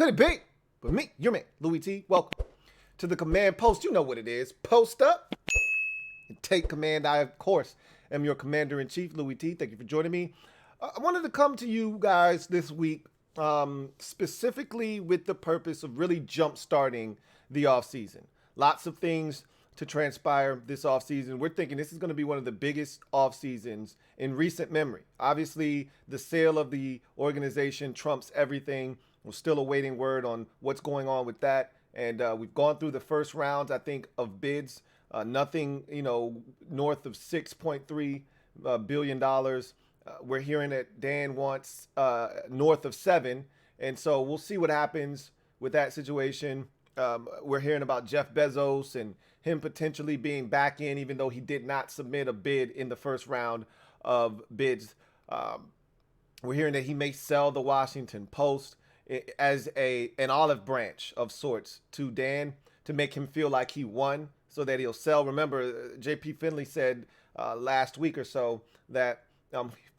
could it be? But me, your man, Louie T. Welcome to the command post. You know what it is. Post up and take command. I, of course, am your commander-in-chief, Louie T. Thank you for joining me. I wanted to come to you guys this week specifically with the purpose of really jump-starting the offseason. Lots of things to transpire this offseason. We're thinking this is going to be one of the biggest offseasons in recent memory. Obviously, the sale of the organization trumps everything. We're still awaiting word on what's going on with that. And we've gone through the first rounds, I think, of bids. Nothing, north of $6.3 billion. We're hearing that Dan wants north of $7 billion. And so we'll see what happens with that situation. We're hearing about Jeff Bezos and him potentially being back in, even though he did not submit a bid in the first round of bids. We're hearing that he may sell the Washington Post as an olive branch of sorts to Dan to make him feel like he won, so that he'll sell. Remember, J.P. Finley said last week or so that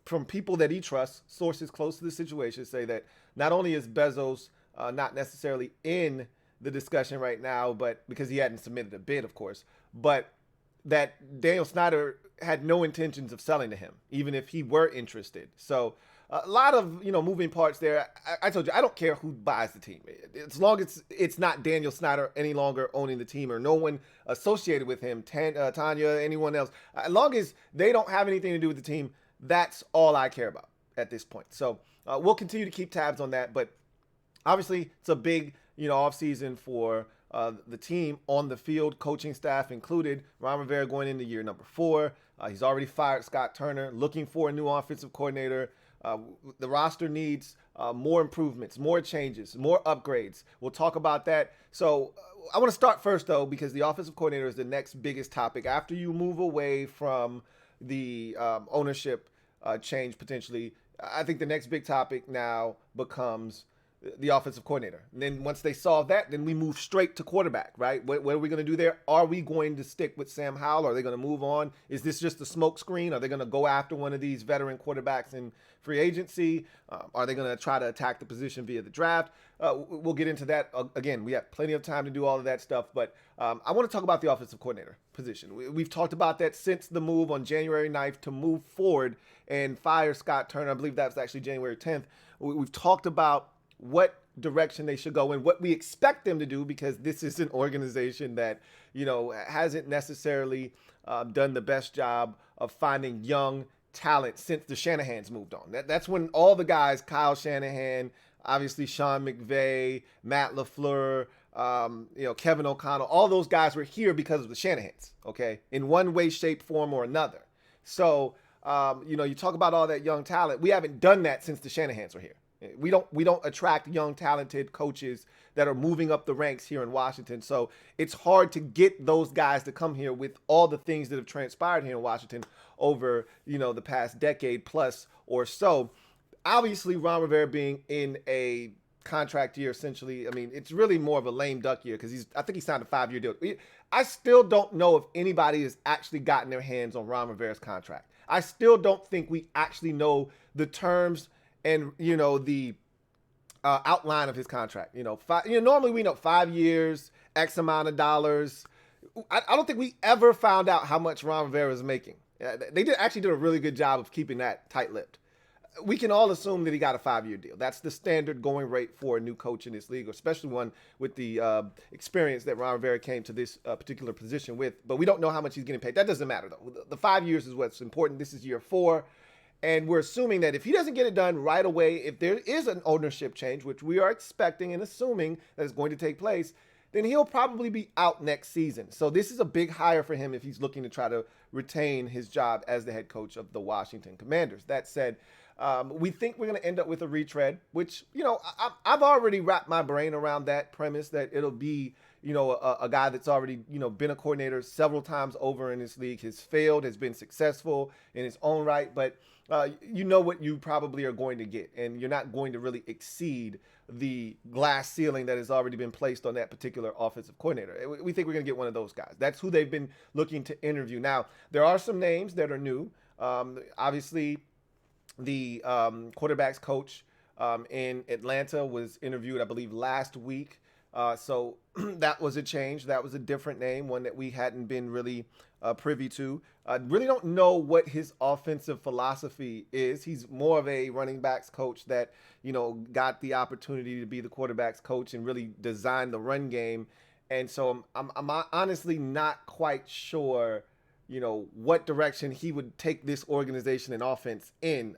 from people that he trusts, sources close to the situation, say that not only is Bezos not necessarily in the discussion right now, but because he hadn't submitted a bid, of course, but that Daniel Snyder had no intentions of selling to him, even if he were interested. So a lot of, moving parts there. I told you, I don't care who buys the team. As long as it's not Daniel Snyder any longer owning the team or no one associated with him, Tanya, anyone else, as long as they don't have anything to do with the team, that's all I care about at this point. So we'll continue to keep tabs on that. But obviously, it's a big, offseason for the team on the field, coaching staff included. Ron Rivera going into year number 4. He's already fired Scott Turner, looking for a new offensive coordinator. The roster needs more improvements, more changes, more upgrades. We'll talk about that. So I want to start first, though, because the offensive coordinator is the next biggest topic. After you move away from the ownership change potentially, I think the next big topic now becomes the offensive coordinator. And then once they solve that, then we move straight to quarterback, right? What are we going to do there? Are we going to stick with Sam Howell? Are they going to move on? Is this just a smoke screen? Are they going to go after one of these veteran quarterbacks in free agency? Are they going to try to attack the position via the draft? We'll get into that. Again, we have plenty of time to do all of that stuff, but I want to talk about the offensive coordinator position. We've talked about that since the move on January 9th to move forward and fire Scott Turner. I believe that was actually January 10th. We've talked about what direction they should go and what we expect them to do, because this is an organization that, hasn't necessarily done the best job of finding young talent since the Shanahans moved on. That's when all the guys, Kyle Shanahan, obviously Sean McVay, Matt LaFleur, Kevin O'Connell, all those guys were here because of the Shanahans, okay, in one way, shape, form, or another. So, you talk about all that young talent. We haven't done that since the Shanahans were here. We don't attract young, talented coaches that are moving up the ranks here in Washington. So it's hard to get those guys to come here with all the things that have transpired here in Washington over, the past decade plus or so. Obviously, Ron Rivera being in a contract year, essentially, I mean, it's really more of a lame duck year because I think he signed a 5-year deal. I still don't know if anybody has actually gotten their hands on Ron Rivera's contract. I still don't think we actually know the terms and, the outline of his contract. Normally we know 5 years, X amount of dollars. I don't think we ever found out how much Ron Rivera is making. They actually did a really good job of keeping that tight-lipped. We can all assume that he got a 5-year deal. That's the standard going rate for a new coach in this league, especially one with the experience that Ron Rivera came to this particular position with. But we don't know how much he's getting paid. That doesn't matter, though. The 5 years is what's important. This is year 4. And we're assuming that if he doesn't get it done right away, if there is an ownership change, which we are expecting and assuming that is going to take place, then he'll probably be out next season. So this is a big hire for him if he's looking to try to retain his job as the head coach of the Washington Commanders. That said, we think we're going to end up with a retread, which, I've already wrapped my brain around that premise that it'll be, a guy that's already, been a coordinator several times over in this league, has failed, has been successful in his own right, but you know what you probably are going to get, and you're not going to really exceed the glass ceiling that has already been placed on that particular offensive coordinator. We think we're going to get one of those guys. That's who they've been looking to interview. Now, there are some names that are new. Obviously, the quarterback's coach in Atlanta, was interviewed, I believe, last week. So that was a change. That was a different name, one that we hadn't been really privy to. I really don't know what his offensive philosophy is. He's more of a running backs coach that, got the opportunity to be the quarterbacks coach and really design the run game. And so I'm honestly not quite sure, what direction he would take this organization and offense in.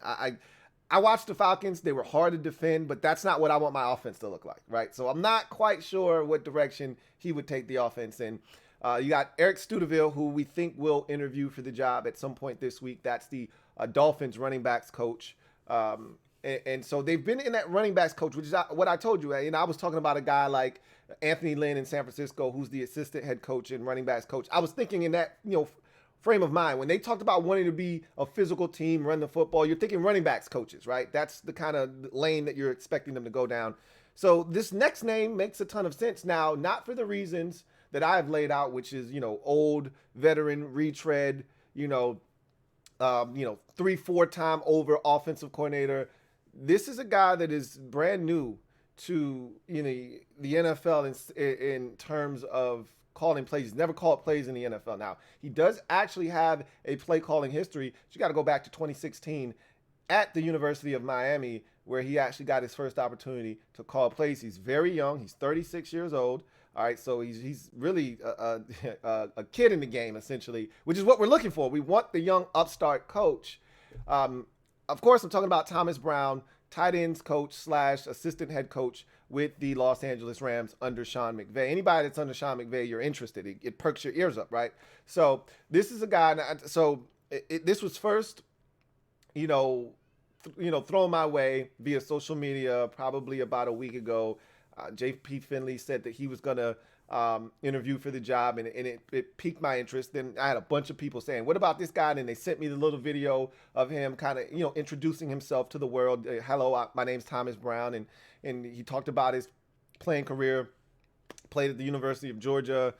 I watched the Falcons. They were hard to defend, but that's not what I want my offense to look like, right? So I'm not quite sure what direction he would take the offense in. You got Eric Studeville, who we think will interview for the job at some point this week. That's the Dolphins running backs coach. And so they've been in that running backs coach, which is what I told you. And I was talking about a guy like Anthony Lynn in San Francisco, who's the assistant head coach and running backs coach. I was thinking in that, frame of mind. When they talked about wanting to be a physical team, run the football, you're thinking running backs coaches, right? That's the kind of lane that you're expecting them to go down. So this next name makes a ton of sense. Now, not for the reasons that I have laid out, which is, old veteran retread, 3-4 time over offensive coordinator. This is a guy that is brand new to, the NFL in terms of calling plays. He's never called plays in the NFL. Now, he does actually have a play calling history. You got to go back to 2016 at the University of Miami, where he actually got his first opportunity to call plays. He's very young. He's 36 years old. All right, so he's really a kid in the game, essentially, which is what we're looking for. We want the young upstart coach. Of course, I'm talking about Thomas Brown, tight ends coach / assistant head coach with the Los Angeles Rams under Sean McVay. Anybody that's under Sean McVay, you're interested. It perks your ears up, right? So this is a guy. This was first, thrown my way via social media probably about a week ago. JP Finley said that he was going to interview for the job, and it piqued my interest. Then I had a bunch of people saying, what about this guy? And they sent me the little video of him kind of, introducing himself to the world. Hello, my name's Thomas Brown. And he talked about his playing career, played at the University of Georgia.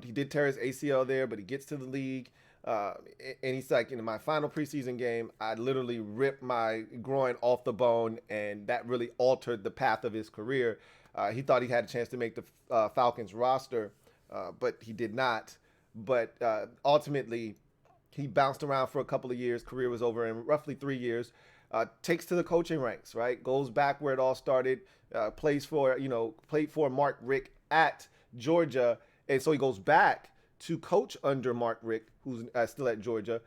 He did tear his ACL there, but he gets to the league. And he's like, in my final preseason game, I literally ripped my groin off the bone, and that really altered the path of his career. He thought he had a chance to make the Falcons roster, but he did not. But ultimately, he bounced around for a couple of years. Career was over in roughly 3 years. Takes to the coaching ranks, right? Goes back where it all started. Played for Mark Richt at Georgia, and so he goes back to coach under Mark Richt, who's still at Georgia,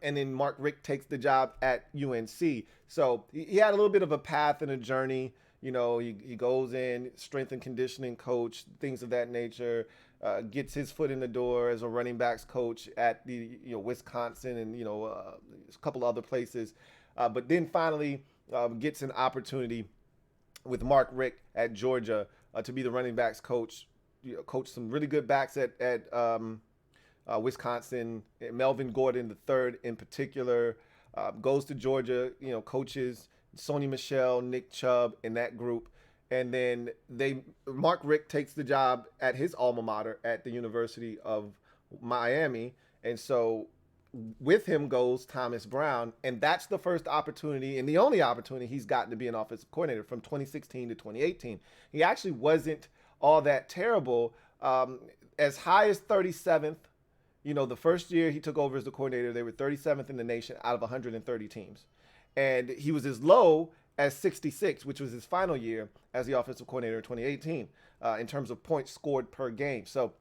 and then Mark Richt takes the job at UNC. So he had a little bit of a path and a journey. He goes in, strength and conditioning coach, things of that nature, gets his foot in the door as a running backs coach at the Wisconsin and a couple other places, but then finally gets an opportunity with Mark Richt at Georgia to be the running backs coach. Coach some really good backs at Wisconsin. Melvin Gordon III in particular, goes to Georgia. Coaches Sony Michel, Nick Chubb in that group, and then Mark Richt takes the job at his alma mater at the University of Miami, and so with him goes Thomas Brown, and that's the first opportunity and the only opportunity he's gotten to be an offensive coordinator from 2016 to 2018. He actually wasn't all that terrible, as high as 37th. The first year he took over as the coordinator, they were 37th in the nation out of 130 teams. And he was as low as 66, which was his final year as the offensive coordinator in 2018, in terms of points scored per game. So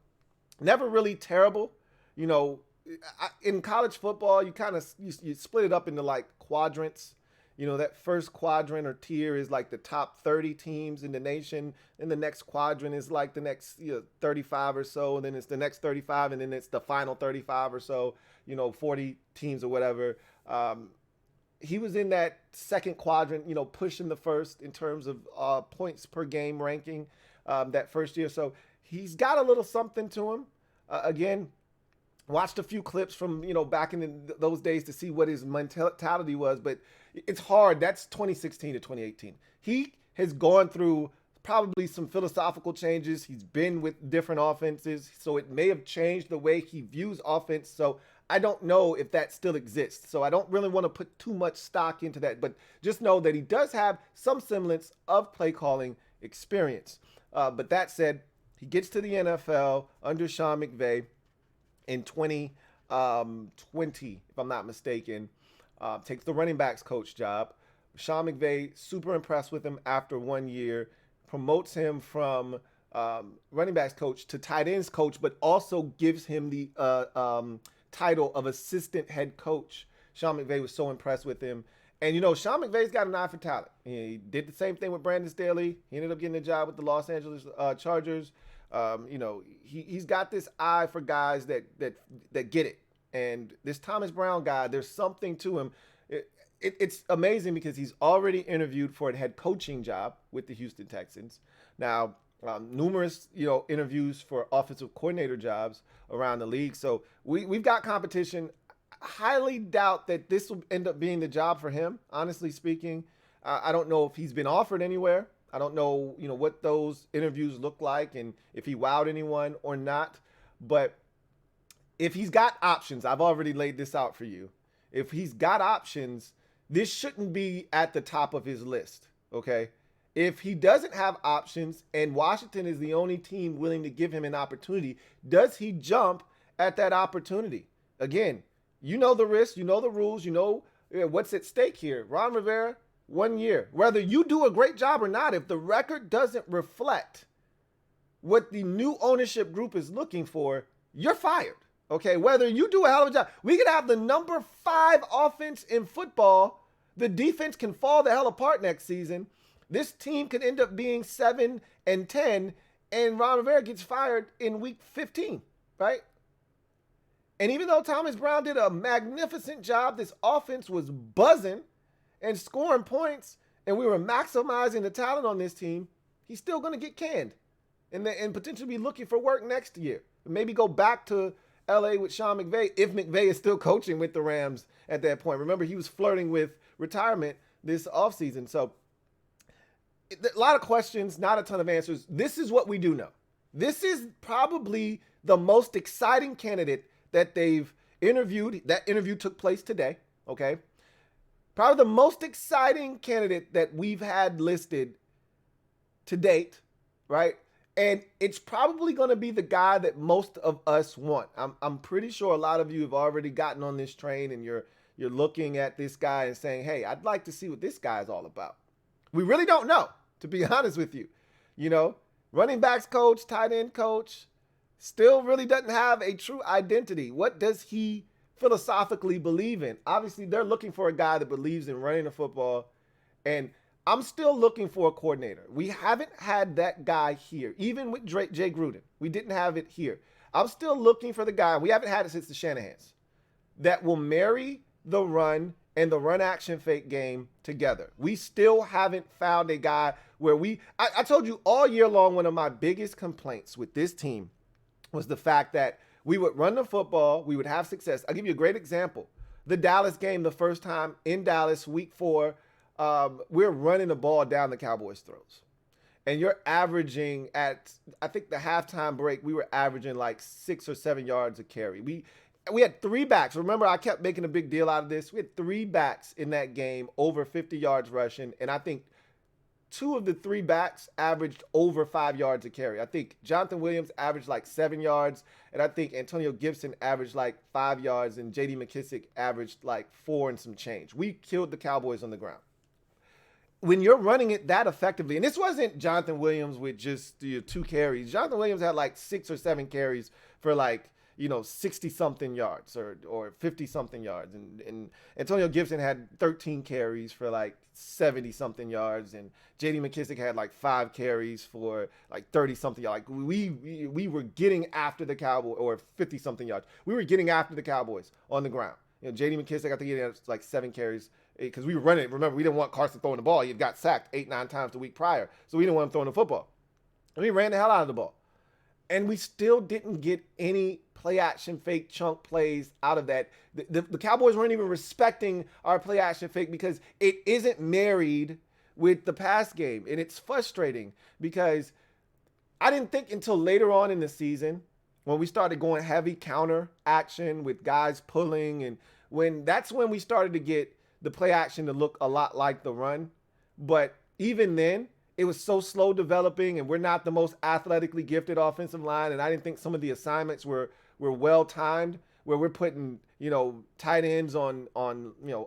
never really terrible. In college football, you split it up into like quadrants. That first quadrant or tier is like the top 30 teams in the nation. And the next quadrant is like the next 35 or so. And then it's the next 35. And then it's the final 35 or so, 40 teams or whatever. He was in that second quadrant, pushing the first in terms of points per game ranking that first year. So he's got a little something to him. Again, watched a few clips from, back in those days to see what his mentality was, but it's hard. That's 2016 to 2018. He has gone through probably some philosophical changes. He's been with different offenses, so it may have changed the way he views offense. So I don't know if that still exists. So I don't really want to put too much stock into that. But just know that he does have some semblance of play calling experience. But that said, he gets to the NFL under Sean McVay in 2020, if I'm not mistaken. Takes the running backs coach job. Sean McVay, super impressed with him after 1 year, promotes him from running backs coach to tight ends coach, but also gives him the title of assistant head coach. Sean McVay was so impressed with him. And, Sean McVay's got an eye for talent. He did the same thing with Brandon Staley. He ended up getting a job with the Los Angeles Chargers. He's got this eye for guys that get it. And this Thomas Brown guy, there's something to him. It's amazing because he's already interviewed for a head coaching job with the Houston Texans. Now, numerous, interviews for offensive coordinator jobs around the league. So we've got competition. Highly doubt that this will end up being the job for him, honestly speaking. I don't know if he's been offered anywhere. I don't know, what those interviews look like and if he wowed anyone or not. But if he's got options, I've already laid this out for you. If he's got options, this shouldn't be at the top of his list, okay? If he doesn't have options and Washington is the only team willing to give him an opportunity, does he jump at that opportunity? Again, you know the risks, you know the rules, you know what's at stake here. Ron Rivera, 1 year. Whether you do a great job or not, if the record doesn't reflect what the new ownership group is looking for, you're fired. Okay, whether you do a hell of a job. We could have the number 5 offense in football. The defense can fall the hell apart next season. This team could end up being 7-10, and Ron Rivera gets fired in week 15, right? And even though Thomas Brown did a magnificent job, this offense was buzzing and scoring points, and we were maximizing the talent on this team, he's still going to get canned and potentially be looking for work next year. Maybe go back to L.A. with Sean McVay, if McVay is still coaching with the Rams at that point. Remember, he was flirting with retirement this offseason. So a lot of questions, not a ton of answers. This is what we do know. This is probably the most exciting candidate that they've interviewed. That interview took place today, okay? Probably the most exciting candidate that we've had listed to date, right? And it's probably going to be the guy that most of us want. I'm pretty sure a lot of you have already gotten on this train and you're looking at this guy and saying, hey, I'd like to see what this guy is all about. We really don't know, to be honest with you. Running backs coach, tight end coach, still really doesn't have a true identity. What does he philosophically believe in? Obviously, they're looking for a guy that believes in running the football, and I'm still looking for a coordinator. We haven't had that guy here. Even with Jay Gruden, we didn't have it here. I'm still looking for the guy, we haven't had it since the Shanahans, that will marry the run and the run action fake game together. We still haven't found a guy where I told you all year long, one of my biggest complaints with this team was the fact that we would run the football, we would have success. I'll give you a great example. The Dallas game, the first time in Dallas, week 4, we're running the ball down the Cowboys' throats. And you're averaging at, I think the halftime break, we were averaging like 6 or 7 yards a carry. We had 3 backs. Remember, I kept making a big deal out of this. We had 3 backs in that game, over 50 yards rushing. And I think 2 of the 3 backs averaged over 5 yards a carry. I think Jonathan Williams averaged like 7 yards. And I think Antonio Gibson averaged like 5 yards. And J.D. McKissick averaged like 4 and some change. We killed the Cowboys on the ground. When you're running it that effectively, and this wasn't Jonathan Williams with just 2 carries. Jonathan Williams had like 6 or 7 carries for like, 60-something yards or 50-something yards. And Antonio Gibson had 13 carries for like 70-something yards. And J.D. McKissick had like 5 carries for like 30-something yards. Like we were getting after the Cowboys, or 50-something yards. We were getting after the Cowboys on the ground. J.D. McKissick, I think he had like 7 carries because we were running. Remember, we didn't want Carson throwing the ball. He had got sacked 8-9 times the week prior. So we didn't want him throwing the football. And we ran the hell out of the ball. And we still didn't get any play action fake chunk plays out of that. The Cowboys weren't even respecting our play action fake because it isn't married with the pass game. And it's frustrating because I didn't think until later on in the season, when we started going heavy counter action with guys pulling, and that's when we started to get the play action to look a lot like the run. But even then, it was so slow developing, and we're not the most athletically gifted offensive line. And I didn't think some of the assignments were well timed, where we're putting, tight ends on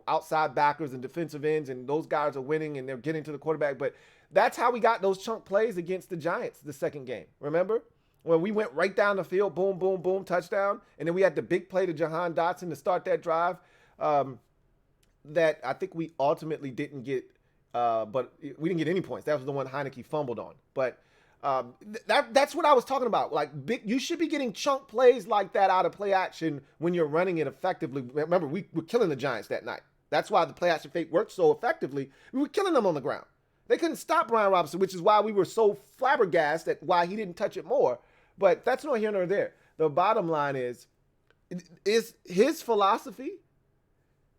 outside backers and defensive ends, and those guys are winning and they're getting to the quarterback. But that's how we got those chunk plays against the Giants the second game. Remember? When we went right down the field, boom, boom, boom, touchdown. And then we had the big play to Jahan Dotson to start that drive that I think we ultimately didn't get, but we didn't get any points. That was the one Heineke fumbled on. But that's what I was talking about. Like, you should be getting chunk plays like that out of play action when you're running it effectively. Remember, we were killing the Giants that night. That's why the play action fake worked so effectively. We were killing them on the ground. They couldn't stop Brian Robinson, which is why we were so flabbergasted at why he didn't touch it more. But that's not here nor there. The bottom line is his philosophy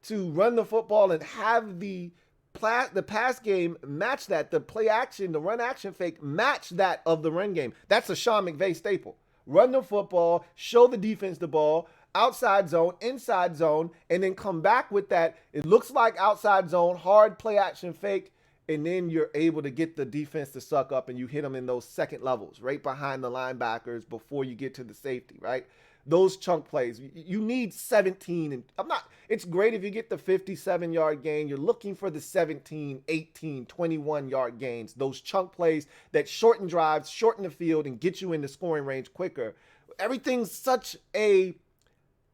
to run the football and have the pass game match that, the play action, the run action fake match that of the run game. That's a Sean McVay staple. Run the football, show the defense the ball, outside zone, inside zone, and then come back with that. It looks like outside zone, hard play action fake, and then you're able to get the defense to suck up, and you hit them in those second levels, right behind the linebackers before you get to the safety, right? Those chunk plays, you need 17. And it's great if you get the 57-yard gain. You're looking for the 17, 18, 21-yard gains, those chunk plays that shorten drives, shorten the field, and get you in the scoring range quicker. Everything's such a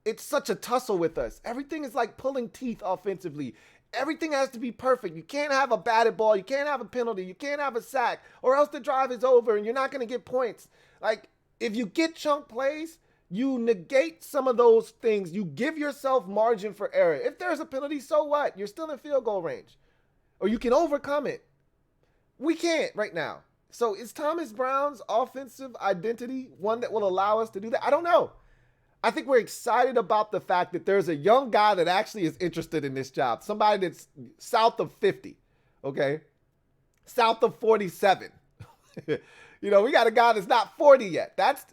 tussle with us. Everything is like pulling teeth offensively. Everything has to be perfect. You can't have a batted ball. You can't have a penalty. You can't have a sack, or else the drive is over and you're not going to get points. Like, if you get chunk plays, you negate some of those things. You give yourself margin for error. If there's a penalty, so what? You're still in field goal range, or you can overcome it. We can't right now. So is Thomas Brown's offensive identity one that will allow us to do that? I don't know. I think we're excited about the fact that there's a young guy that actually is interested in this job. Somebody that's south of 50, okay? South of 47. We got a guy that's not 40 yet. That's,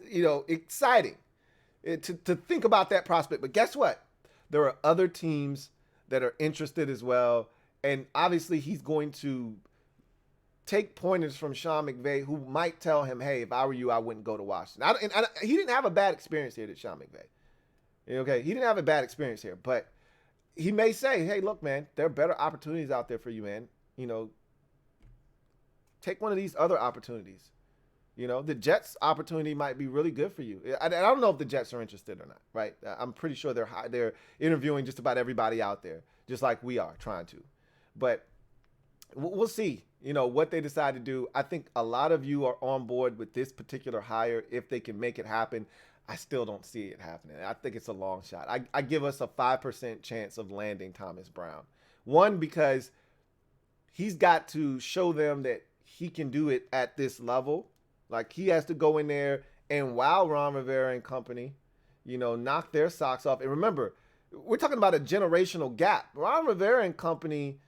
exciting to think about that prospect. But guess what? There are other teams that are interested as well. And obviously he's going to take pointers from Sean McVay, who might tell him, hey, if I were you, I wouldn't go to Washington. He didn't have a bad experience here, did Sean McVay. Okay, he didn't have a bad experience here, but he may say, hey, look, man, there are better opportunities out there for you, man. Take one of these other opportunities. The Jets opportunity might be really good for you. I don't know if the Jets are interested or not, right? I'm pretty sure they're interviewing just about everybody out there, just like we are trying to. But we'll see. What they decide to do. I think a lot of you are on board with this particular hire if they can make it happen. I still don't see it happening. I think it's a long shot. I give us a 5% chance of landing Thomas Brown. One, because he's got to show them that he can do it at this level. Like, he has to go in there and wow Ron Rivera and company, knock their socks off. And remember, we're talking about a generational gap. Ron Rivera and company,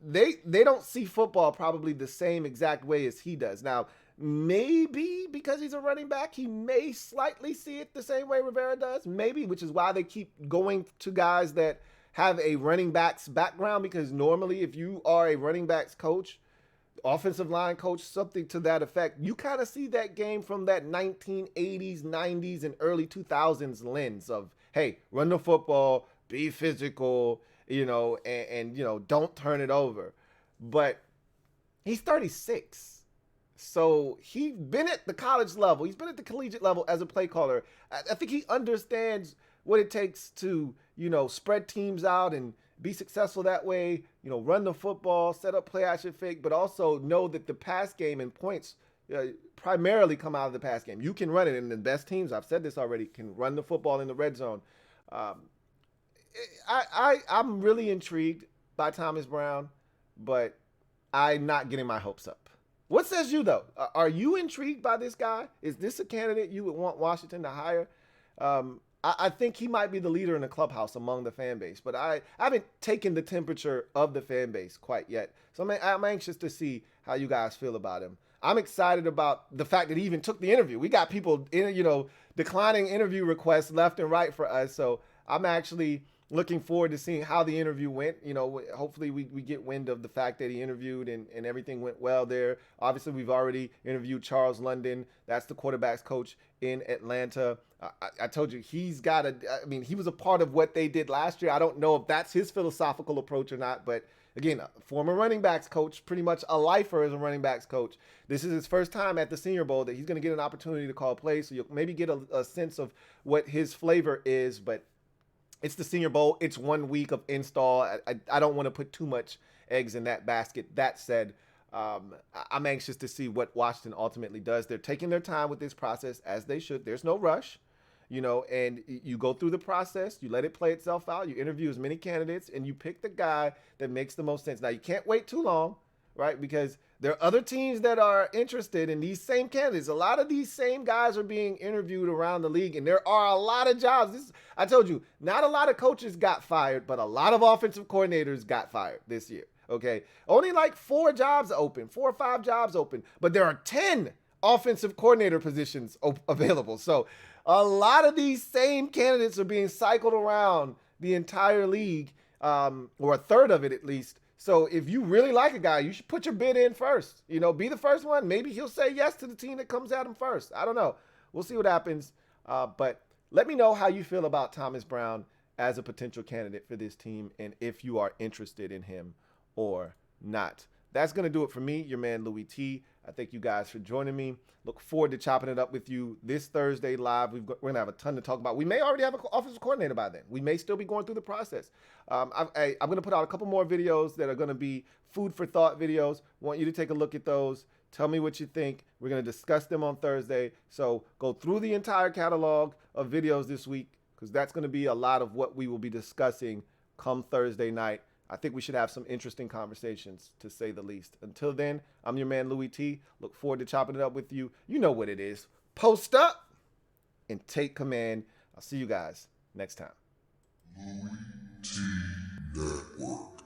they don't see football probably the same exact way as he does. Now, maybe because he's a running back, he may slightly see it the same way Rivera does. Maybe, which is why they keep going to guys that have a running backs background, because normally if you are a running backs coach, offensive line coach, something to that effect, you kind of see that game from that 1980s, 90s, and early 2000s lens of, hey, run the football, be physical, and don't turn it over. But he's 36. So he's been at the college level. He's been at the collegiate level as a play caller. I think he understands what it takes to, spread teams out and be successful that way, run the football, set up play action fake, but also know that the pass game and points primarily come out of the pass game. You can run it, and the best teams, I've said this already, can run the football in the red zone. I'm really intrigued by Thomas Brown, but I'm not getting my hopes up. What says you, though? Are you intrigued by this guy? Is this a candidate you would want Washington to hire? I think he might be the leader in the clubhouse among the fan base, but I haven't taken the temperature of the fan base quite yet. So I'm anxious to see how you guys feel about him. I'm excited about the fact that he even took the interview. We got people, declining interview requests left and right for us. So I'm actually looking forward to seeing how the interview went. Hopefully we get wind of the fact that he interviewed and everything went well there. Obviously, we've already interviewed Charles London. That's the quarterback's coach in Atlanta. I told you, he was a part of what they did last year. I don't know if that's his philosophical approach or not, but again, a former running backs coach, pretty much a lifer as a running backs coach. This is his first time at the Senior Bowl that he's going to get an opportunity to call plays. So you'll maybe get a sense of what his flavor is, but it's the Senior Bowl. It's 1 week of install. I don't want to put too much eggs in that basket. That said, I'm anxious to see what Washington ultimately does. They're taking their time with this process, as they should. There's no rush, and you go through the process. You let it play itself out. You interview as many candidates, and you pick the guy that makes the most sense. Now, you can't wait too long, right? Because there are other teams that are interested in these same candidates. A lot of these same guys are being interviewed around the league, and there are a lot of jobs. I told you, not a lot of coaches got fired, but a lot of offensive coordinators got fired this year, okay? Only like 4 or 5 jobs open, but there are 10 offensive coordinator positions available. So a lot of these same candidates are being cycled around the entire league, or a third of it at least. So if you really like a guy, you should put your bid in first. Be the first one. Maybe he'll say yes to the team that comes at him first. I don't know. We'll see what happens. But let me know how you feel about Thomas Brown as a potential candidate for this team and if you are interested in him or not. That's going to do it for me, your man Louie T. I thank you guys for joining me. Look forward to chopping it up with you this Thursday live. We're going to have a ton to talk about. We may already have an offensive coordinator by then. We may still be going through the process. I'm going to put out a couple more videos that are going to be food for thought videos. Want you to take a look at those. Tell me what you think. We're going to discuss them on Thursday. So go through the entire catalog of videos this week, because that's going to be a lot of what we will be discussing come Thursday night. I think we should have some interesting conversations, to say the least. Until then, I'm your man, Louie T. Look forward to chopping it up with you. You know what it is. Post up and take command. I'll see you guys next time. LouieTeeNetwork.